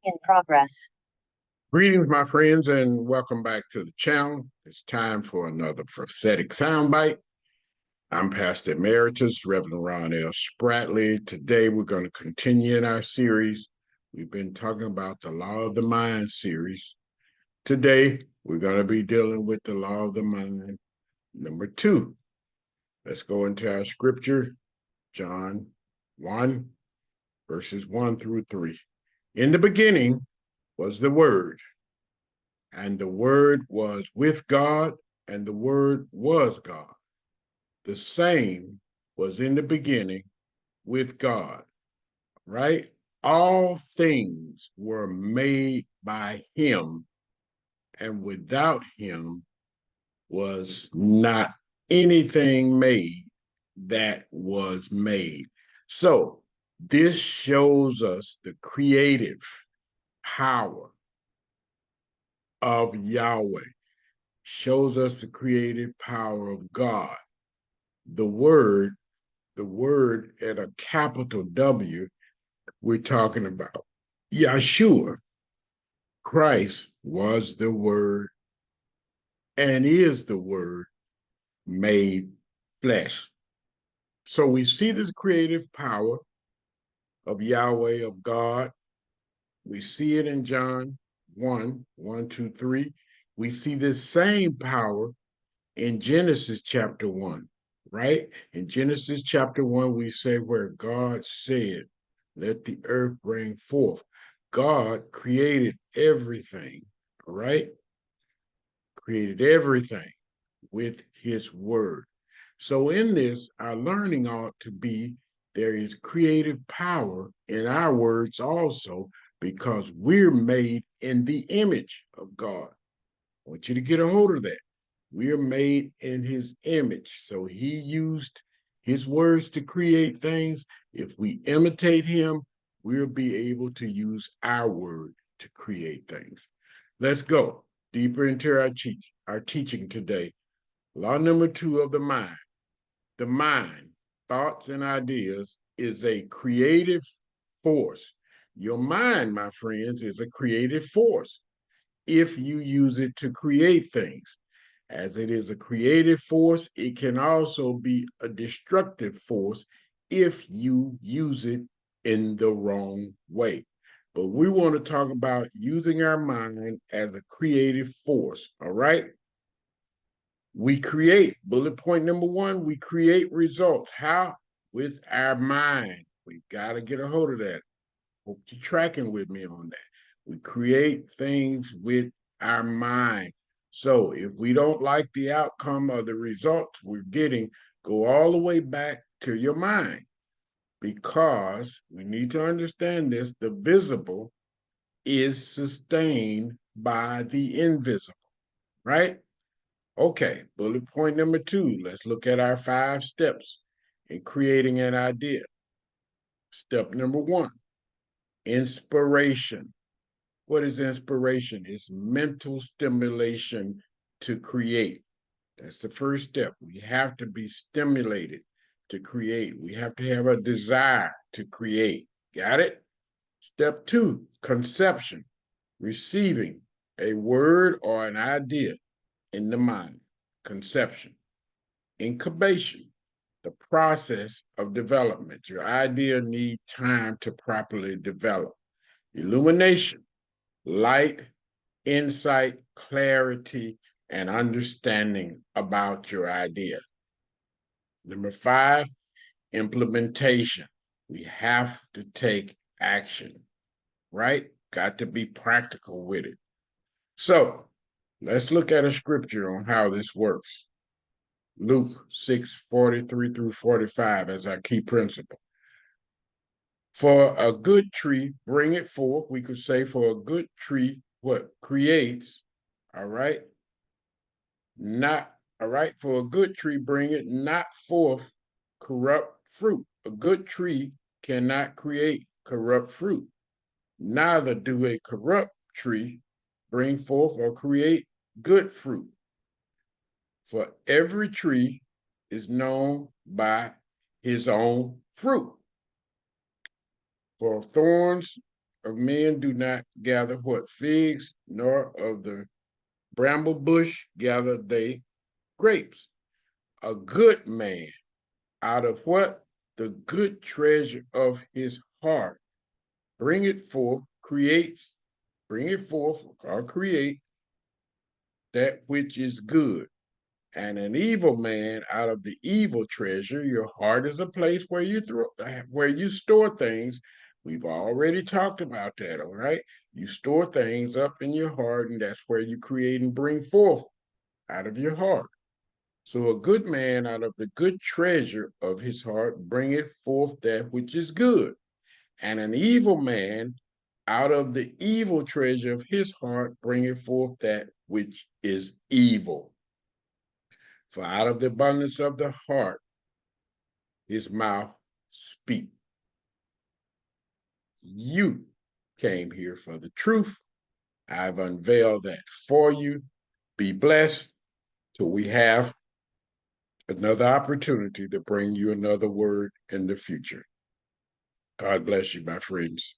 In progress. Greetings, my friends, and welcome back to the channel. It's time for another prophetic soundbite. I'm Pastor Emeritus, Reverend Ron L. Spratley. Today, we're going to continue in our series. We've been talking about the Law of the Mind series. Today, we're going to be dealing with the Law of the Mind number 2. Let's go into our scripture, John 1, verses 1 through 3. In the beginning was the Word, and the Word was with God, and the Word was God. The same was in the beginning with God, right? All things were made by him, and without him was not anything made that was made. So this shows us the creative power of Yahweh, shows us the creative power of God. The word at a capital W, we're talking about Yeshua. Christ was the word and is the word made flesh. So we see this creative power of Yahweh, of God. We see it in John 1, 1, 2, 3. We see this same power in Genesis chapter 1, right? In Genesis chapter 1, we say where God said, let the earth bring forth. God created everything, right? Created everything with his word. So in this, our learning ought to be there is creative power in our words also, because we're made in the image of God. I want you to get a hold of that. We are made in his image. So he used his words to create things. If we imitate him, we'll be able to use our word to create things. Let's go deeper into our teaching today. Law number 2 of the mind. The mind, thoughts and ideas, is a creative force. Your mind, my friends, is a creative force if you use it to create things. As it is a creative force, it can also be a destructive force if you use it in the wrong way. But we want to talk about using our mind as a creative force, all right? We create, bullet point number 1, we create results. How? With our mind. We've got to get a hold of that. Hope you're tracking with me on that. We create things with our mind. So if we don't like the outcome of the results we're getting, go all the way back to your mind, because we need to understand this. The visible is sustained by the invisible, right? Okay, bullet point number 2. Let's look at our 5 steps in creating an idea. Step number 1, inspiration. What is inspiration? It's mental stimulation to create. That's the first step. We have to be stimulated to create. We have to have a desire to create. Got it? Step 2, conception, receiving a word or an idea in the mind. Conception. Incubation, the process of development. Your idea needs time to properly develop. Illumination, light, insight, clarity, and understanding about your idea. Number 5, implementation. We have to take action, right? Got to be practical with it. So let's look at a scripture on how this works. Luke 6:43 through 45 as our key principle. For a good tree, bring it forth. We could say for a good tree, what? Creates, all right? Not, all right? For a good tree, bring it not forth corrupt fruit. A good tree cannot create corrupt fruit. Neither do a corrupt tree bring forth or create good fruit. For every tree is known by his own fruit. For thorns of men do not gather what? Figs, nor of the bramble bush gather they grapes. A good man out of what? The good treasure of his heart. Bring it forth, bring it forth, or create that which is good. And an evil man out of the evil treasure, your heart is a place where you store things. We've already talked about that, all right? You store things up in your heart, and that's where you create and bring forth out of your heart. So a good man out of the good treasure of his heart bringeth forth that which is good. And an evil man out of the evil treasure of his heart bringeth forth that which is evil. For out of the abundance of the heart, his mouth speak. You came here for the truth. I've unveiled that for you. Be blessed till we have another opportunity to bring you another word in the future. God bless you, my friends.